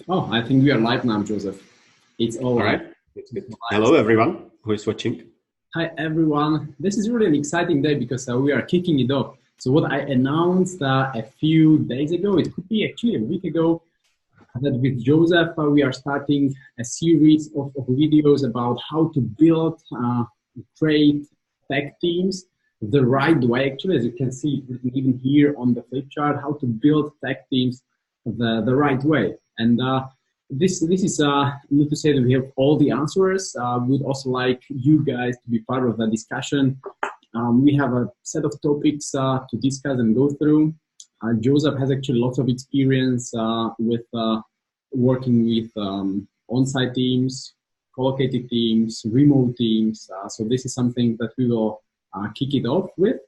Oh, I think we are live now, Joseph. It's all All live. right, it's good. Live. Hello, everyone who is watching. Hi, everyone. This is really an exciting day because we are kicking it off. So, what I announced a few days ago, it could be actually a week ago, that with Joseph, we are starting a series of videos about how to build great tech teams the right way. Actually, as you can see, even here on the flip chart, how to build tech teams the right way. And this is not to say that we have all the answers. We would also like you guys to be part of the discussion. We have a set of topics to discuss and go through. Joseph has actually lots of experience with working with on-site teams, co-located teams, remote teams. So this is something that we will kick it off with.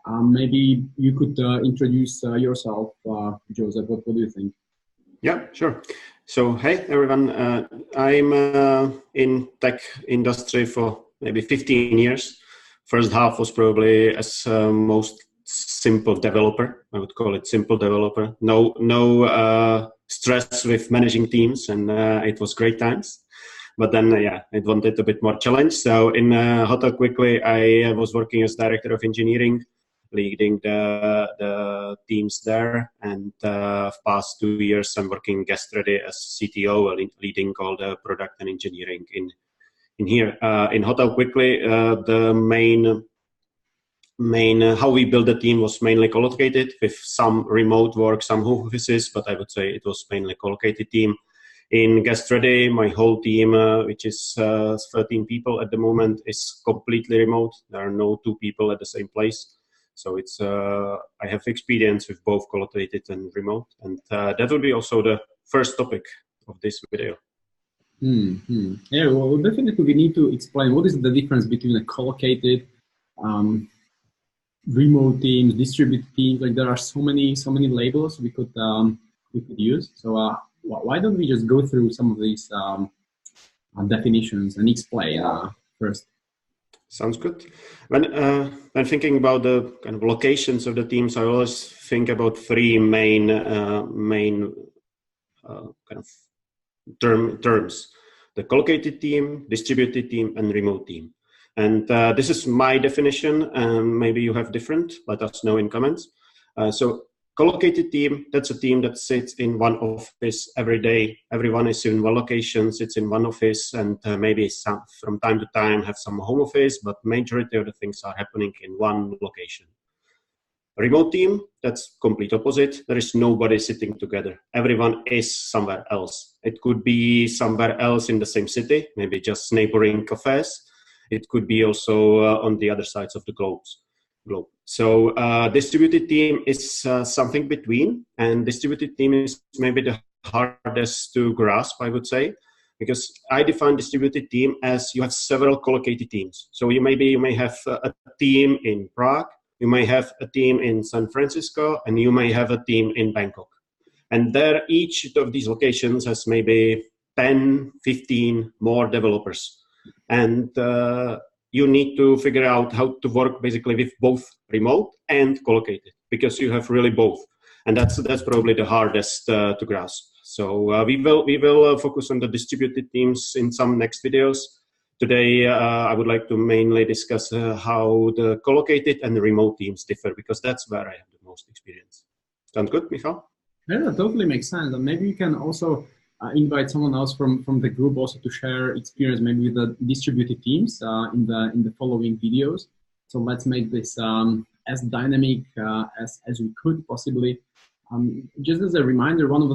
Maybe you could introduce yourself, Joseph. What do you think? Yeah, sure. So, hey, everyone. I'm in tech industry for maybe 15 years. First half was probably as most simple developer. I would call it simple developer. No stress with managing teams, and it was great times. But then, it wanted a bit more challenge. So in Hotel Quickly, I was working as director of engineering, leading the teams there. And past 2 years, I'm working guest ready as CTO, leading all the product and engineering in here. In Hotel Quickly, the main how we built the team was mainly co-located with some remote work, some home offices, but I would say it was mainly co-located team. In Guest Ready, my whole team, which is 13 people at the moment, is completely remote. There are no two people at the same place. So it's I have experience with both co-located and remote. And that will be also the first topic of this video. Yeah, well, definitely we need to explain what is the difference between a co-located, remote teams, distributed teams. Like there are so many labels we could use. So why don't we just go through some of these definitions and explain first? Sounds good. When thinking about the kind of locations of the teams, I always think about three main kind of terms: the co-located team, distributed team, and remote team. And this is my definition. Maybe you have different. Let us know in comments. So co-located team, that's a team that sits in one office every day. Everyone is in one location, sits in one office, and maybe some from time to time have some home office, but majority of the things are happening in one location. Remote team, that's complete opposite. There is nobody sitting together. Everyone is somewhere else. It could be somewhere else in the same city, maybe just neighboring cafes. It could be also on the other sides of the globe. So distributed team is something between, and distributed team is maybe the hardest to grasp, I would say, because I define distributed team as you have several co-located teams. So you may have a team in Prague, you may have a team in San Francisco, and you may have a team in Bangkok. And there, each of these locations has maybe 10, 15 more developers. And you need to figure out how to work basically with both remote and co-located, because you have really both. And that's probably the hardest to grasp. So we will focus on the distributed teams in some next videos. Today, I would like to mainly discuss how the co-located and the remote teams differ, because that's where I have the most experience. Sound good, Michal? Yeah, that totally makes sense. And maybe you can also invite someone else from the group also to share experience, maybe with the distributed teams in the following videos. So let's make this as dynamic as we could possibly. Just as a reminder, one of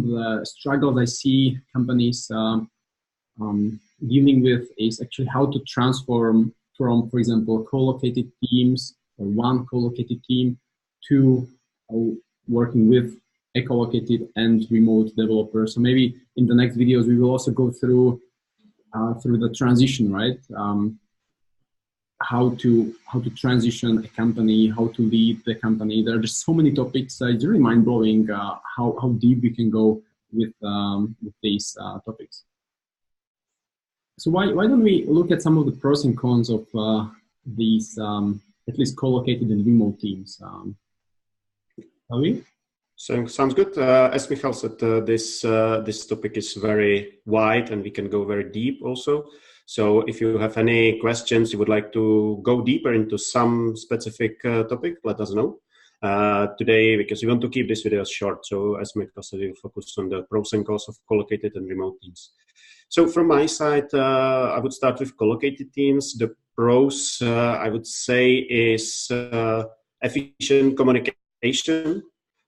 the struggles I see companies dealing with is actually how to transform from, for example, co-located teams or one co-located team to working with a co-located and remote developers. So maybe in the next videos we will also go through the transition, right? How to transition a company, how to lead the company. There are just so many topics. It's really mind blowing how deep we can go with these topics. So why don't we look at some of the pros and cons of these at least co-located and remote teams? Are we? So sounds good. As Michal said, this topic is very wide and we can go very deep also. So if you have any questions, you would like to go deeper into some specific topic, let us know. Today, because we want to keep this video short. So as Michal said, we'll focus on the pros and cons of collocated and remote teams. So from my side, I would start with collocated teams. The pros, I would say, is efficient communication,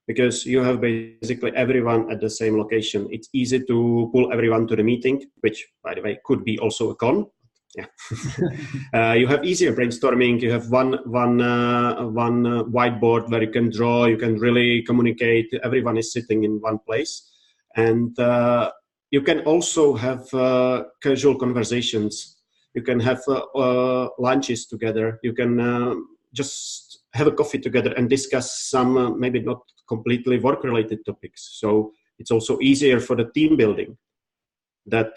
because you have basically everyone at the same location. It's easy to pull everyone to the meeting, which, by the way, could be also a con. Yeah. You have easier brainstorming. You have one whiteboard where you can draw. You can really communicate. Everyone is sitting in one place, and you can also have casual conversations. You can have lunches together. You can just have a coffee together and discuss some maybe not completely work-related topics. So it's also easier for the team building, that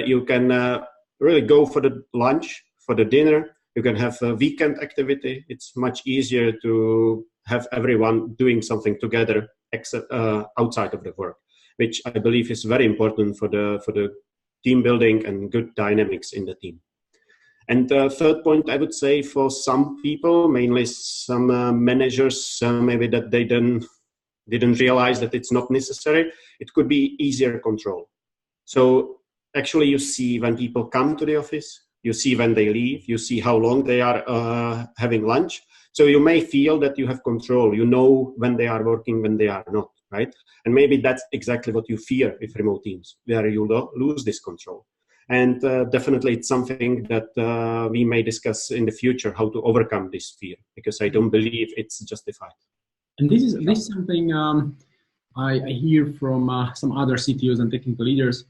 you can really go for the lunch, for the dinner. You can have a weekend activity. It's much easier to have everyone doing something together except outside of the work, which I believe is very important for the team building and good dynamics in the team. And the third point, I would say, for some people, mainly some managers, maybe that they didn't realize that it's not necessary, it could be easier control. So actually you see when people come to the office, you see when they leave, you see how long they are having lunch. So you may feel that you have control. You know when they are working, when they are not, right? And maybe that's exactly what you fear with remote teams, where you lose this control. And definitely it's something that we may discuss in the future, how to overcome this fear, because I don't believe it's justified. And this is something I hear from some other CTOs and technical leaders.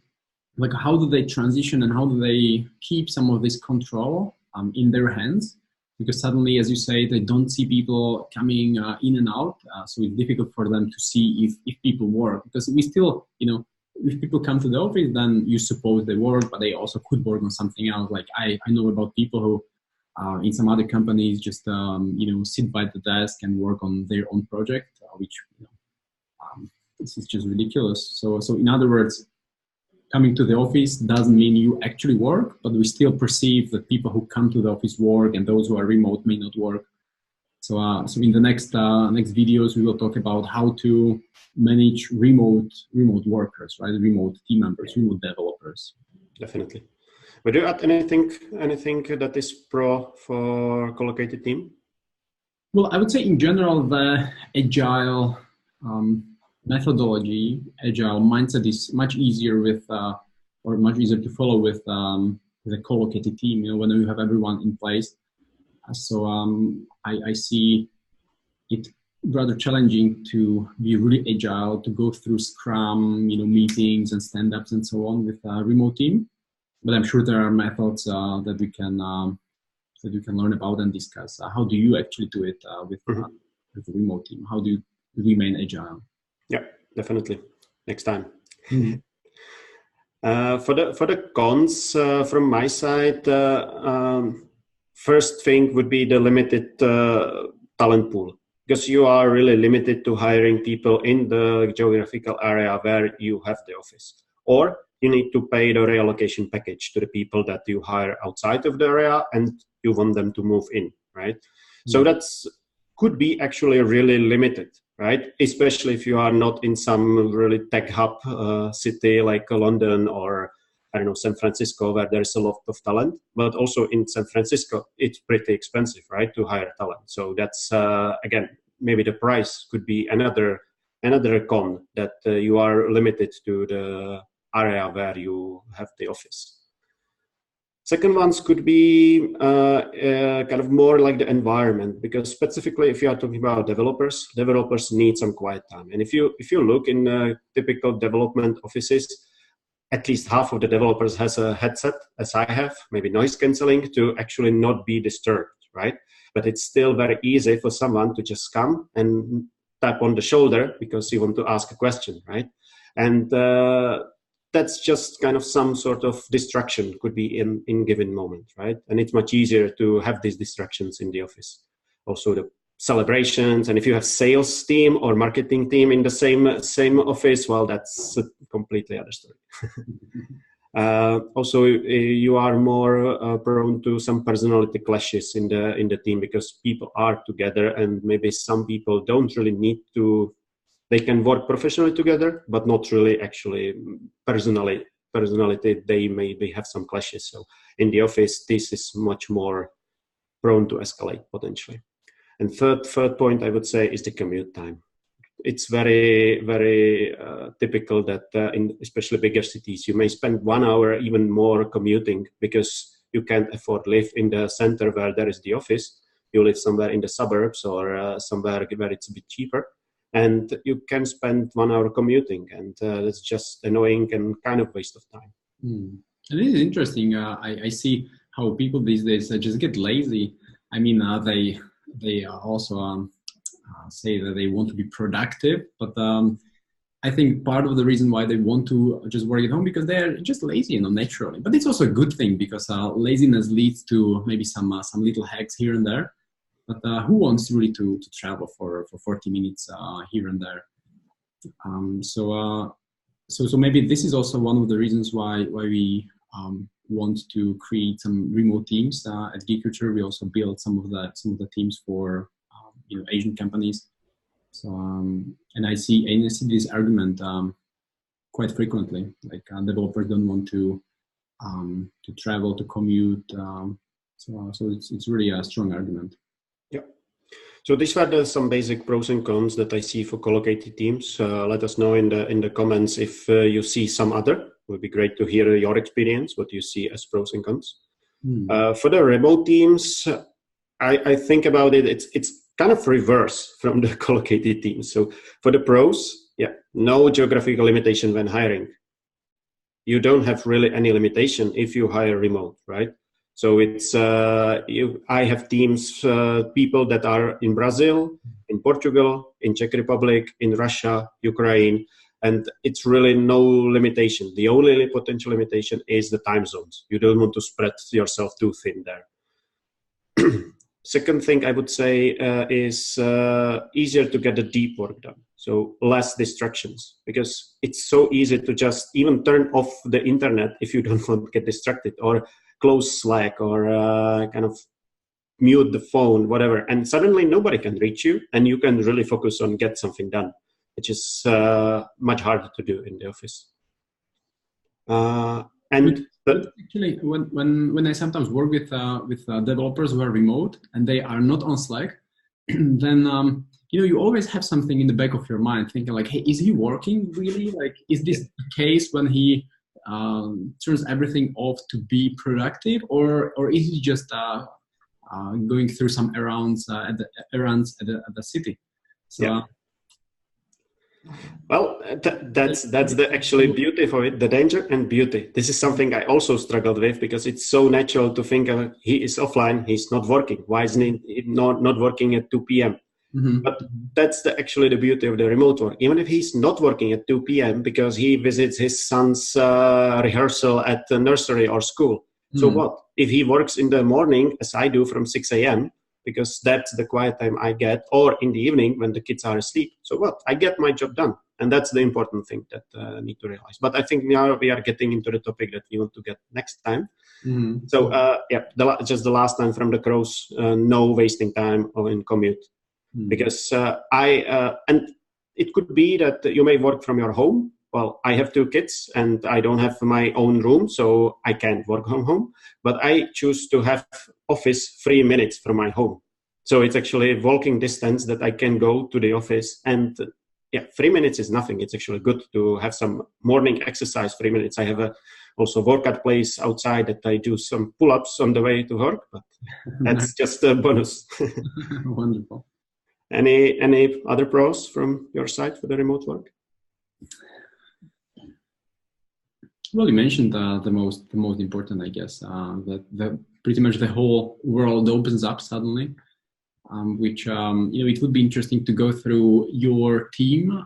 Like, how do they transition and how do they keep some of this control in their hands? Because suddenly, as you say, they don't see people coming in and out, so it's difficult for them to see if people work. Because we still, if people come to the office, then you suppose they work, but they also could work on something else. Like I know about people who in some other companies just sit by the desk and work on their own project, which this is just ridiculous. So in other words, coming to the office doesn't mean you actually work, but we still perceive that people who come to the office work and those who are remote may not work. So in the next videos, we will talk about how to manage remote workers, right? Remote team members, remote developers. Definitely. Would you add anything that is pro for collocated team? Well, I would say in general, the agile methodology, agile mindset is much easier or much easier to follow with a collocated team. When you have everyone in place. So I see it rather challenging to be really agile, to go through Scrum, meetings and stand-ups and so on with a remote team. But I'm sure there are methods that we can learn about and discuss. How do you actually do it with the remote team? How do you remain agile? Yeah, definitely. Next time. Mm-hmm. For the cons from my side, first thing would be the limited talent pool, because you are really limited to hiring people in the geographical area where you have the office, or you need to pay the reallocation package to the people that you hire outside of the area and you want them to move in, right? Mm-hmm. So that's could be actually really limited, right? Especially if you are not in some really tech hub city like London or I don't know, San Francisco, where there's a lot of talent. But also in San Francisco, it's pretty expensive, right, to hire talent. So that's again, maybe the price could be another con, that you are limited to the area where you have the office. Second ones could be kind of more like the environment, because specifically if you are talking about developers need some quiet time. And if you look in typical development offices, at least half of the developers has a headset, as I have, maybe noise cancelling, to actually not be disturbed, right? But it's still very easy for someone to just come and tap on the shoulder because you want to ask a question, right? And that's just kind of some sort of distraction, could be in given moment, right? And it's much easier to have these distractions in the office. Also, the celebrations, and if you have sales team or marketing team in the same office, well, that's a completely other story. Also, you are more prone to some personality clashes in the team, because people are together, and maybe some people don't really need to. They can work professionally together, but not really actually personality. They maybe have some clashes. So in the office, this is much more prone to escalate potentially. And third point I would say is the commute time. It's very, very typical that in especially bigger cities, you may spend 1 hour even more commuting, because you can't afford live in the center where there is the office. You live somewhere in the suburbs or somewhere where it's a bit cheaper, and you can spend 1 hour commuting, and that's just annoying and kind of waste of time. And it is interesting. I see how people these days just get lazy. I mean, they also say that they want to be productive, but I think part of the reason why they want to just work at home, because they're just lazy, naturally. But it's also a good thing, because laziness leads to maybe some little hacks here and there. But who wants really to travel for 40 minutes here and there? So maybe this is also one of the reasons why we want to create some remote teams at Geek Culture. We also build some of the teams for Asian companies. So and I see this argument quite frequently. Like developers don't want to travel, to commute. So it's really a strong argument. Yeah. So these were some basic pros and cons that I see for collocated teams. Let us know in the comments if you see some other. It would be great to hear your experience, what you see as pros and cons. For the remote teams, I think about it. It's kind of reverse from the collocated teams. So for the pros, no geographical limitation when hiring. You don't have really any limitation if you hire remote, right? So it's I have teams, people that are in Brazil, in Portugal, in Czech Republic, in Russia, Ukraine, and it's really no limitation. The only potential limitation is the time zones. You don't want to spread yourself too thin there. Second thing I would say is easier to get the deep work done. So less distractions, because it's so easy to just even turn off the internet if you don't want to get distracted, or close Slack, or kind of mute the phone, whatever. And suddenly nobody can reach you, and you can really focus on get something done, which is much harder to do in the office. Actually, when I sometimes work with developers who are remote and they are not on Slack, then you always have something in the back of your mind, thinking like, hey, is he working really? Like, is this the case when he turns everything off to be productive, or is he just going through some errands at the city? So. Well, that's the actually beauty of it, the danger and beauty. This is something I also struggled with, because it's so natural to think he is offline, he's not working. Why isn't he not working at 2 p.m.? Mm-hmm. But that's actually the beauty of the remote work. Even if he's not working at 2 p.m. because he visits his son's rehearsal at the nursery or school. Mm-hmm. So what? If he works in the morning, as I do, from 6 a.m., because that's the quiet time I get, or in the evening when the kids are asleep. So what? I get my job done. And that's the important thing that I need to realize. But I think now we are getting into the topic that we want to get next time. Mm-hmm. So just the last time from the crows, no wasting time or in commute. Mm-hmm. Because and it could be that you may work from your home. Well, I have 2 kids and I don't have my own room, so I can't work from home. But I choose to have office 3 minutes from my home. So it's actually a walking distance that I can go to the office. And 3 minutes is nothing. It's actually good to have some morning exercise, 3 minutes. I have also workout place outside that I do some pull-ups on the way to work, but that's just a bonus. Wonderful. Any other pros from your side for the remote work? Well, you mentioned the most important, I guess, that pretty much the whole world opens up suddenly, which it would be interesting to go through your team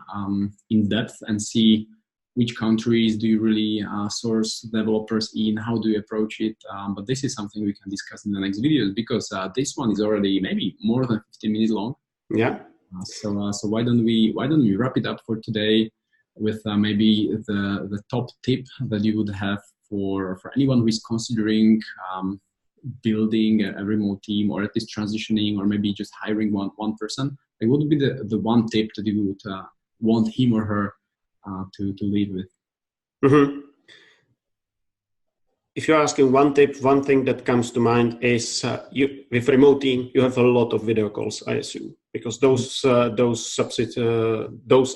in depth and see which countries do you really source developers in, how do you approach it. But this is something we can discuss in the next videos, because this one is already maybe more than 15 minutes long. Yeah. So why don't we wrap it up for today with maybe the top tip that you would have for anyone who is considering building a remote team, or at least transitioning, or maybe just hiring one person? Like, what would be the one tip that you would want him or her to lead with? Mm-hmm. If you're asking one tip, one thing that comes to mind is with remote team, you have a lot of video calls, I assume, because those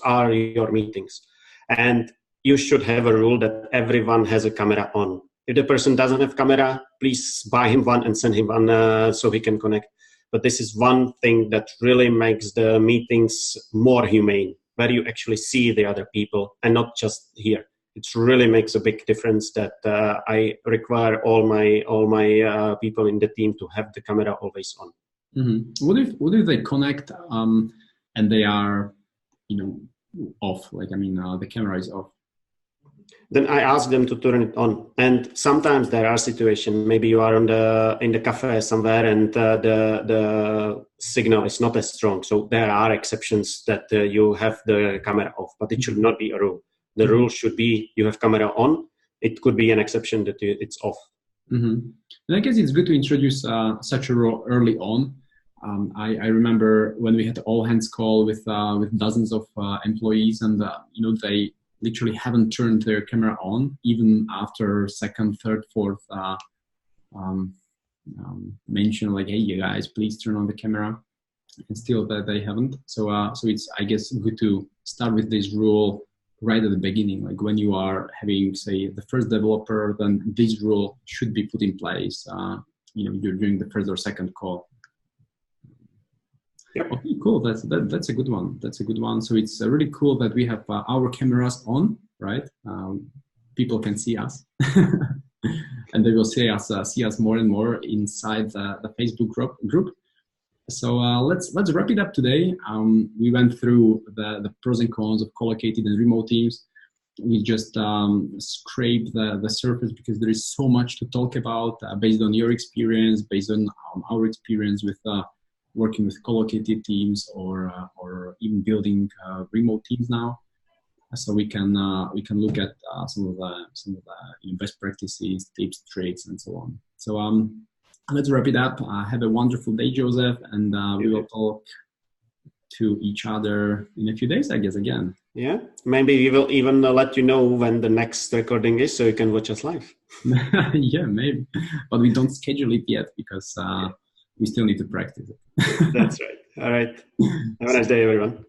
are your meetings, and you should have a rule that everyone has a camera on. If the person doesn't have camera, please buy him one and send him one so he can connect. But this is one thing that really makes the meetings more humane, where you actually see the other people and not just here. It really makes a big difference that I require all my people in the team to have the camera always on. Mm-hmm. What if they connect and they are, off? Like, I mean, the camera is off. Then I ask them to turn it on. And sometimes there are situations. Maybe you are in the cafe somewhere, and the signal is not as strong. So there are exceptions that you have the camera off, but it should not be a rule. The rule should be you have camera on. It could be an exception that it's off. Mm-hmm. And I guess it's good to introduce such a rule early on. I remember when we had all hands call with dozens of employees, and they literally haven't turned their camera on even after second, third, fourth mention, like, hey, you guys, please turn on the camera, and still that they haven't. So it's, I guess, good to start with this rule right at the beginning. Like, when you are having, say, the first developer, then this rule should be put in place. You're doing the first or second call. Yep. Okay, cool. That's a good one. That's a good one. So it's really cool that we have our cameras on, right? People can see us, and they will see us more and more inside the Facebook group. So let's wrap it up today. We went through the pros and cons of co-located and remote teams. We just scraped the surface, because there is so much to talk about based on your experience, based on our experience with working with co-located teams, or even building remote teams now. So we can look at some of the best practices, tips, tricks, and so on. So let's wrap it up. Have a wonderful day, Joseph, and we will talk to each other in a few days, I guess, again. Yeah, maybe we will even let you know when the next recording is, so you can watch us live. Yeah, maybe, but we don't schedule it yet, because we still need to practice it. That's right. All right. Have a nice day, everyone.